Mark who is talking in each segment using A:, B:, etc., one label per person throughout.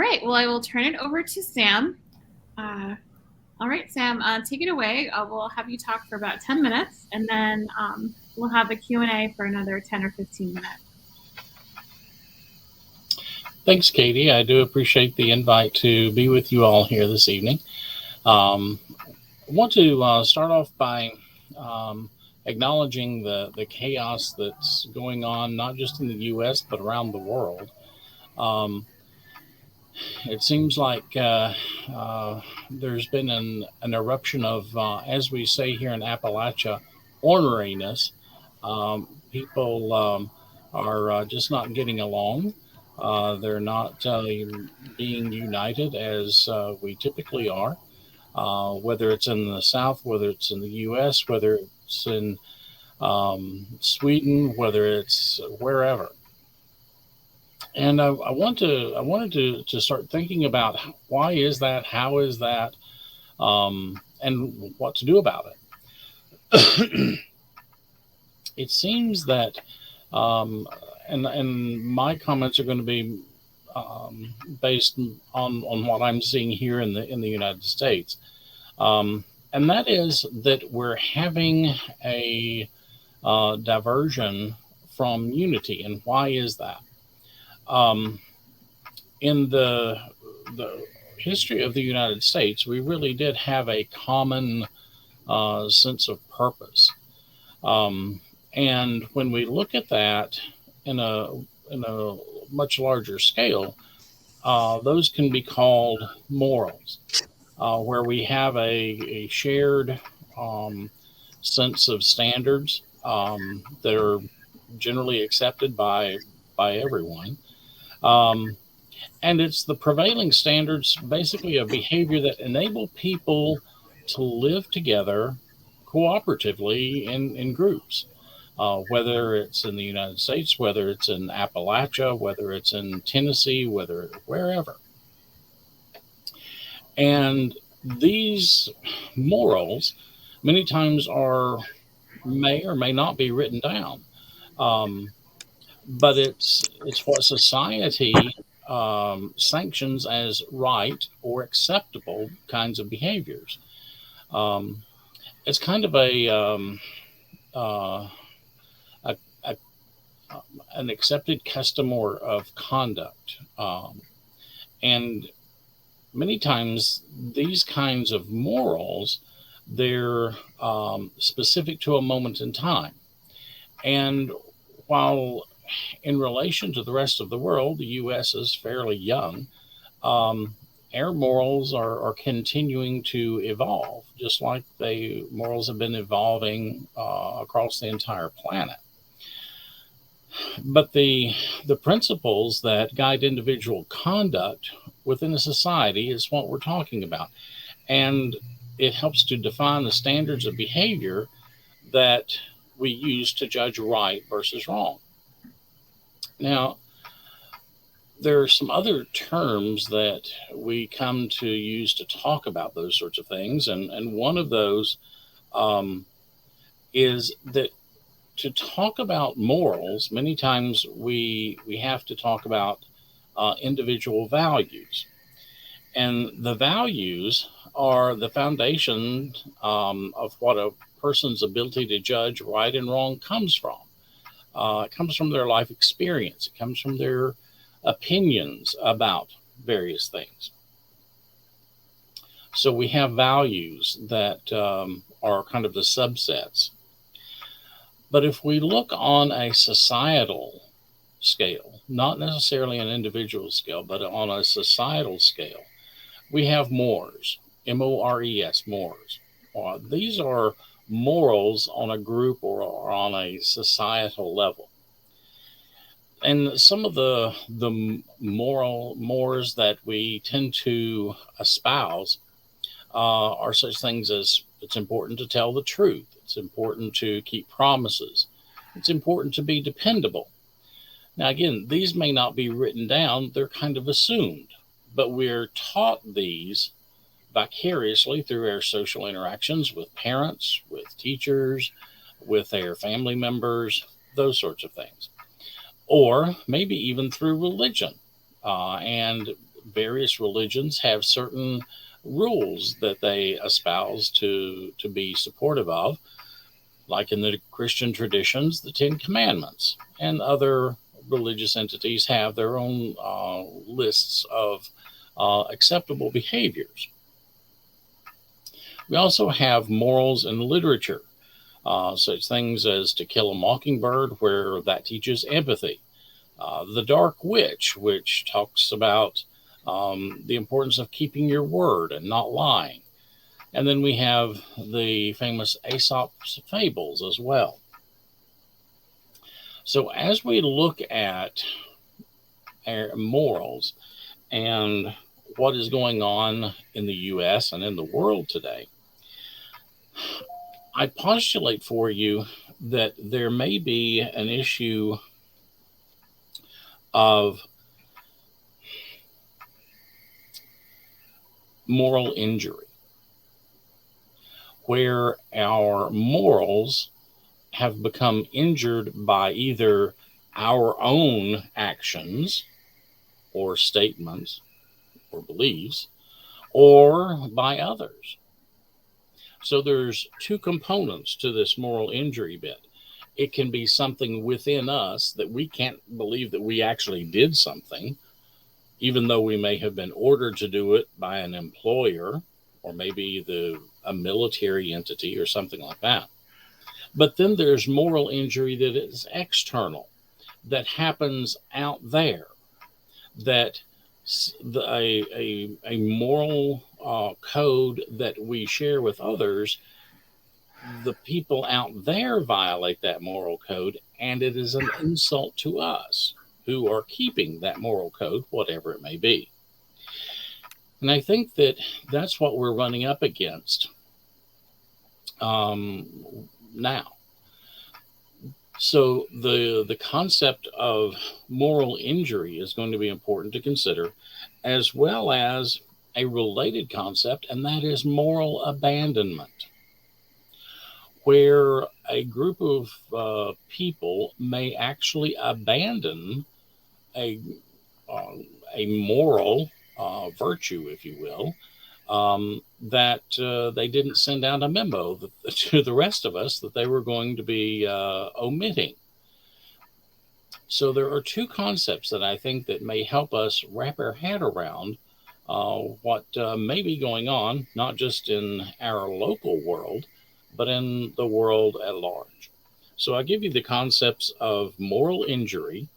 A: right. Well, I will turn it over to Sam. All right, Sam, take it away. We'll have you talk for about 10 minutes, and then we'll have a Q&A for another 10 or 15 minutes.
B: Thanks, Katie. I do appreciate the invite to be with you all here this evening. I want to start off by acknowledging the chaos that's going on, not just in the U.S., but around the world. It seems like there's been an eruption of, as we say here in Appalachia, orneriness. People are just not getting along. They're not being united as we typically are, whether it's in the South, whether it's in the U.S., whether it's in Sweden, whether it's wherever. And I wanted to start thinking about why is that, how is that, and what to do about it. It seems that, and my comments are going to be based on what I'm seeing here in the United States, and that is that we're having a diversion from unity. And why is that? In the history of the United States, we really did have a common sense of purpose. And when we look at that in a much larger scale, those can be called morals, where we have a shared sense of standards that are generally accepted by everyone. And it's the prevailing standards, basically, of behavior that enable people to live together cooperatively in groups, whether it's in the United States, whether it's in Appalachia, whether it's in Tennessee, wherever. And these morals many times may or may not be written down. But it's what society sanctions as right or acceptable kinds of behaviors. It's kind of an accepted custom or of conduct, and many times these kinds of morals, they're specific to a moment in time. And while in relation to the rest of the world, the U.S. is fairly young. Our morals are continuing to evolve, just like the morals have been evolving across the entire planet. But the principles that guide individual conduct within a society is what we're talking about. And it helps to define the standards of behavior that we use to judge right versus wrong. Now, there are some other terms that we come to use to talk about those sorts of things. And one of those is that to talk about morals, many times we have to talk about individual values. And the values are the foundation of what a person's ability to judge right and wrong comes from. It comes from their life experience. It comes from their opinions about various things. So we have values that are kind of the subsets. But if we look on a societal scale, not necessarily an individual scale, but on a societal scale, we have mores, M-O-R-E-S, mores. These are morals on a group or on a societal level. And some of the moral mores that we tend to espouse are such things as it's important to tell the truth. It's important to keep promises. It's important to be dependable. Now, again, these may not be written down. They're kind of assumed, but we're taught these vicariously through our social interactions with parents, with teachers, with their family members, those sorts of things. Or maybe even through religion. And various religions have certain rules that they espouse to be supportive of, like in the Christian traditions, the Ten Commandments, and other religious entities have their own lists of acceptable behaviors. We also have morals in literature, such things as To Kill a Mockingbird, where that teaches empathy. The Dark Witch, which talks about the importance of keeping your word and not lying. And then we have the famous Aesop's fables as well. So as we look at our morals and what is going on in the US and in the world today, I postulate for you that there may be an issue of moral injury, where our morals have become injured by either our own actions or statements or beliefs, or by others. So there's two components to this moral injury bit. It can be something within us that we can't believe that we actually did something, even though we may have been ordered to do it by an employer or maybe a military entity or something like that. But then there's moral injury that is external, that happens out there, that a moral code that we share with others, the people out there violate that moral code, and it is an insult to us who are keeping that moral code, whatever it may be. And I think that that's what we're running up against now. So the concept of moral injury is going to be important to consider, as well as a related concept, and that is moral abandonment, where a group of people may actually abandon a moral virtue, if you will, that they didn't send out a memo to the rest of us that they were going to be omitting. So there are two concepts that I think that may help us wrap our head around what may be going on, not just in our local world, but in the world at large. So I give you the concepts of moral injury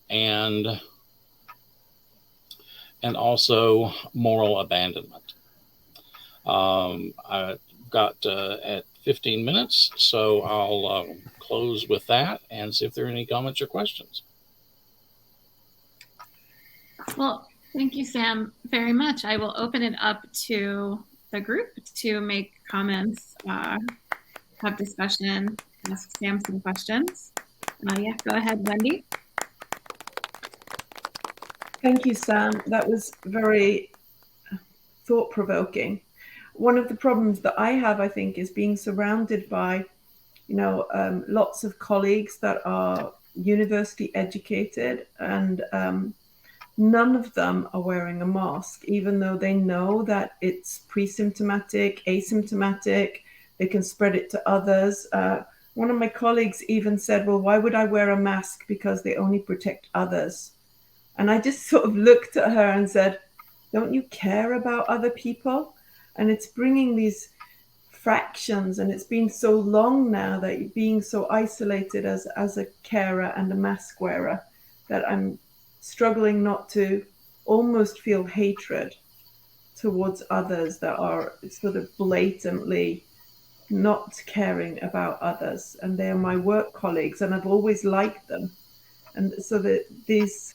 B: and also moral abandonment. I've got at 15 minutes, so I'll close with that and see if there are any comments or questions.
A: Well, thank you, Sam, very much. I will open it up to the group to make comments, have discussion, ask Sam some questions. Yeah, go ahead, Wendy.
C: Thank you, Sam. That was very thought-provoking. One of the problems that I have, I think, is being surrounded by, lots of colleagues that are university educated, and none of them are wearing a mask, even though they know that it's pre-symptomatic, asymptomatic, they can spread it to others. One of my colleagues even said, well, why would I wear a mask? Because they only protect others. And I just sort of looked at her and said, don't you care about other people? And it's bringing these fractions, and it's been so long now that you're being so isolated as a carer and a mask wearer that I'm struggling not to almost feel hatred towards others that are sort of blatantly not caring about others. And they are my work colleagues, and I've always liked them. And so that this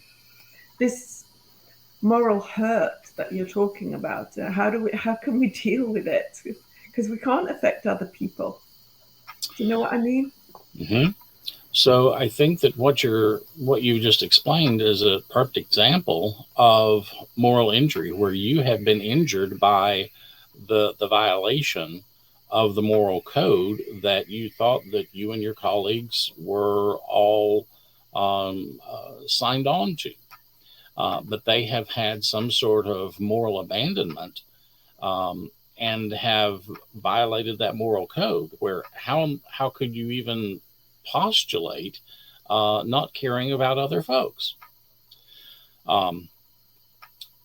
C: moral hurt that you're talking about, how can we deal with it? Because we can't affect other people. Do you know what I mean?
B: Mm-hmm. So I think that what you just explained is a perfect example of moral injury, where you have been injured by the violation of the moral code that you thought that you and your colleagues were all signed on to. but they have had some sort of moral abandonment, and have violated that moral code. Where how could you even postulate not caring about other folks?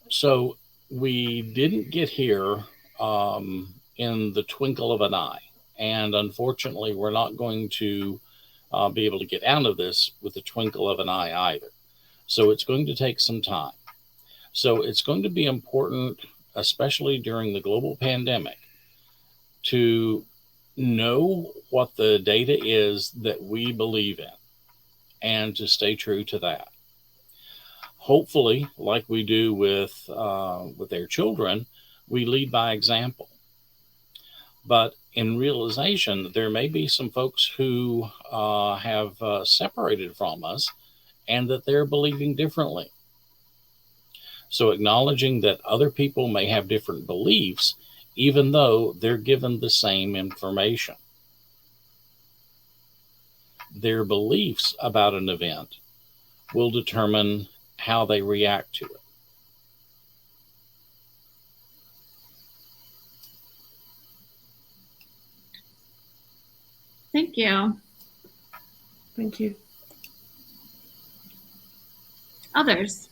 B: So we didn't get here in the twinkle of an eye, and unfortunately, we're not going to be able to get out of this with the twinkle of an eye either. So it's going to take some time. So it's going to be important, especially during the global pandemic, to know what the data is that we believe in and to stay true to that. Hopefully, like we do with their children, we lead by example. But in realization, there may be some folks who have separated from us and that they're believing differently. So acknowledging that other people may have different beliefs, even though they're given the same information. Their beliefs about an event will determine how they react to it.
A: Thank you.
C: Thank you.
A: Others?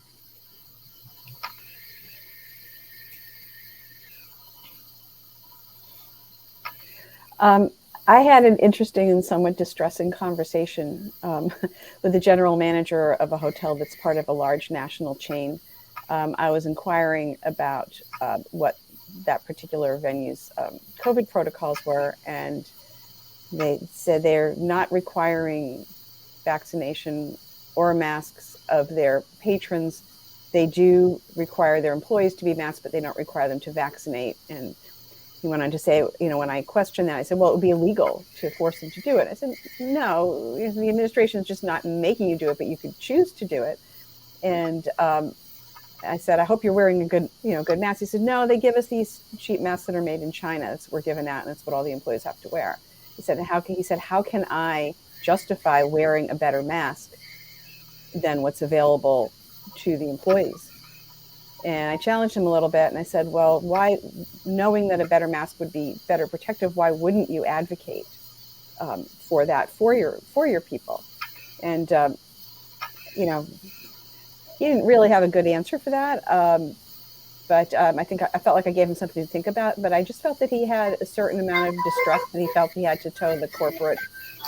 D: I had an interesting and somewhat distressing conversation with the general manager of a hotel that's part of a large national chain. I was inquiring about what that particular venue's COVID protocols were, and they said they're not requiring vaccination or masks of their patrons. They do require their employees to be masked, but they don't require them to vaccinate. And he went on to say, when I questioned that, I said, well, it would be illegal to force them to do it. I said, no, the administration is just not making you do it, but you could choose to do it. And I said, I hope you're wearing a good mask. He said, no, they give us these cheap masks that are made in China. That's we're given out, and that's what all the employees have to wear. He said, how can I justify wearing a better mask than what's available to the employees? And I challenged him a little bit, and I said, well, why, knowing that a better mask would be better protective, why wouldn't you advocate for that for your people? And he didn't really have a good answer for that. But I think I felt like I gave him something to think about. But I just felt that he had a certain amount of distrust, and he felt he had to toe the corporate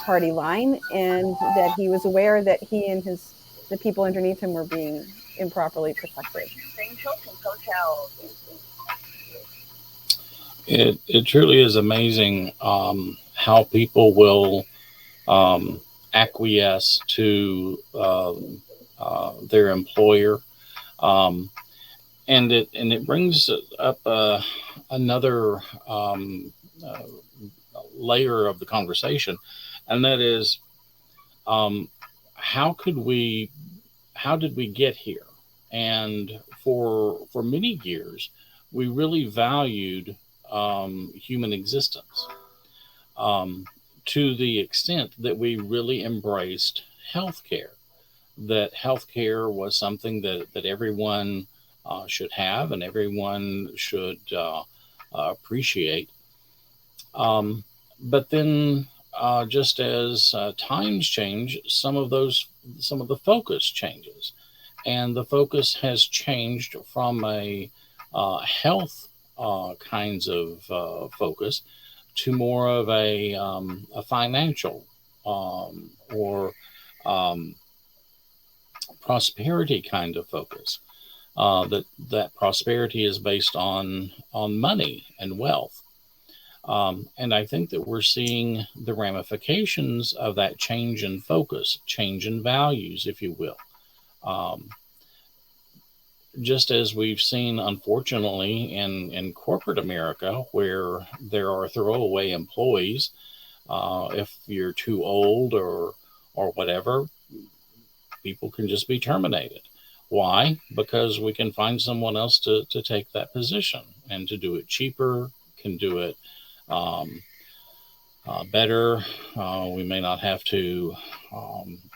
D: party line, and that he was aware that he and the people underneath him were being improperly protected.
B: It truly is amazing how people will acquiesce to their employer, and it brings up another layer of the conversation, and that is how did we get here? And for many years, we really valued human existence to the extent that we really embraced healthcare. That healthcare was something that everyone should have and everyone should appreciate. But then, just as times change, some of the focus changes. And the focus has changed from a health kinds of focus to more of a financial or prosperity kind of focus. That prosperity is based on money and wealth. And I think that we're seeing the ramifications of that change in focus, change in values, if you will. Just as we've seen, unfortunately, in corporate America, where there are throwaway employees, if you're too old or whatever, people can just be terminated. Why? Because we can find someone else to take that position and to do it cheaper, can do it better. We may not have to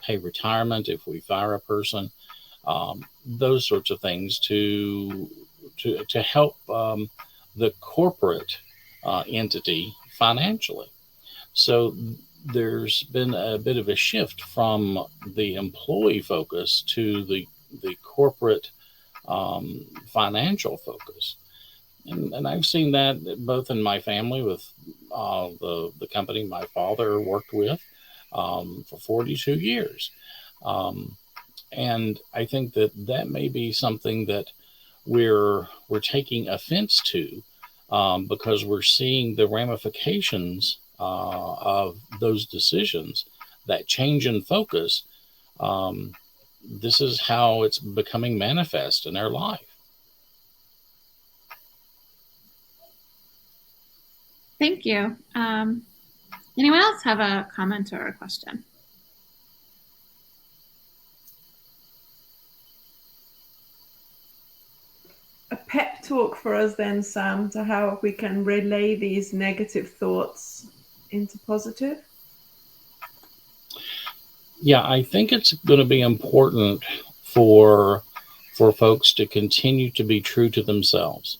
B: pay retirement if we fire a person. those sorts of things to help the corporate entity financially. So there's been a bit of a shift from the employee focus to the corporate financial focus. And I've seen that both in my family with the company my father worked with for 42 years. And I think that may be something that we're taking offense to because we're seeing the ramifications of those decisions, that change in focus. This is how it's becoming manifest in our life.
A: Thank you. Anyone else have a comment or a question?
C: A pep talk for us then, Sam, to how we can relay these negative thoughts into positive?
B: Yeah, I think it's going to be important for folks to continue to be true to themselves.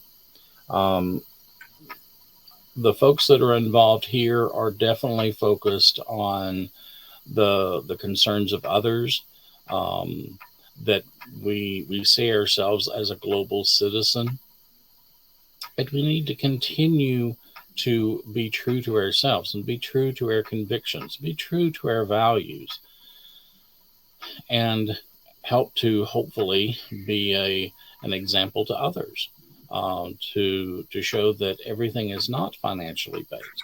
B: The folks that are involved here are definitely focused on the concerns of others, that we see ourselves as a global citizen, but we need to continue to be true to ourselves and be true to our convictions, be true to our values, and help to hopefully be an example to others, to show that everything is not financially based,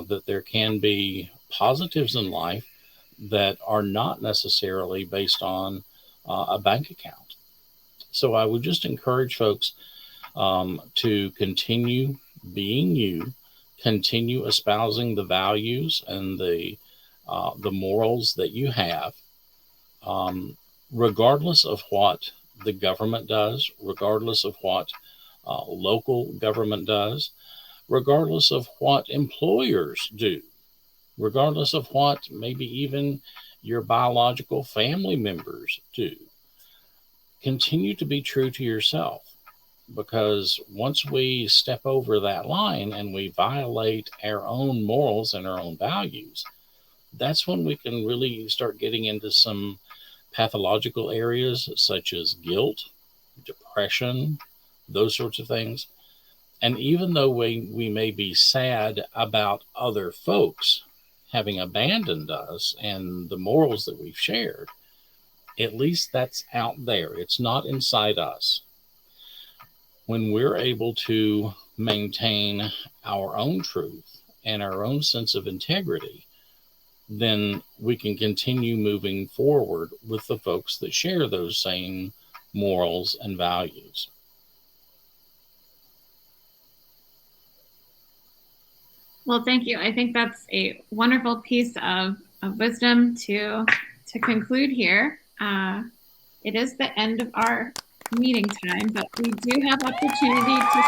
B: that there can be positives in life that are not necessarily based on a bank account. So I would just encourage folks to continue being you, continue espousing the values and the morals that you have, regardless of what the government does, regardless of what local government does, regardless of what employers do, regardless of what maybe even your biological family members do. Continue to be true to yourself, because once we step over that line and we violate our own morals and our own values, that's when we can really start getting into some pathological areas such as guilt, depression, those sorts of things. And even though we may be sad about other folks having abandoned us and the morals that we've shared, at least that's out there. It's not inside us. When we're able to maintain our own truth and our own sense of integrity, then we can continue moving forward with the folks that share those same morals and values.
A: Well, thank you. I think that's a wonderful piece of wisdom to conclude here. It is the end of our meeting time, but we do have opportunity to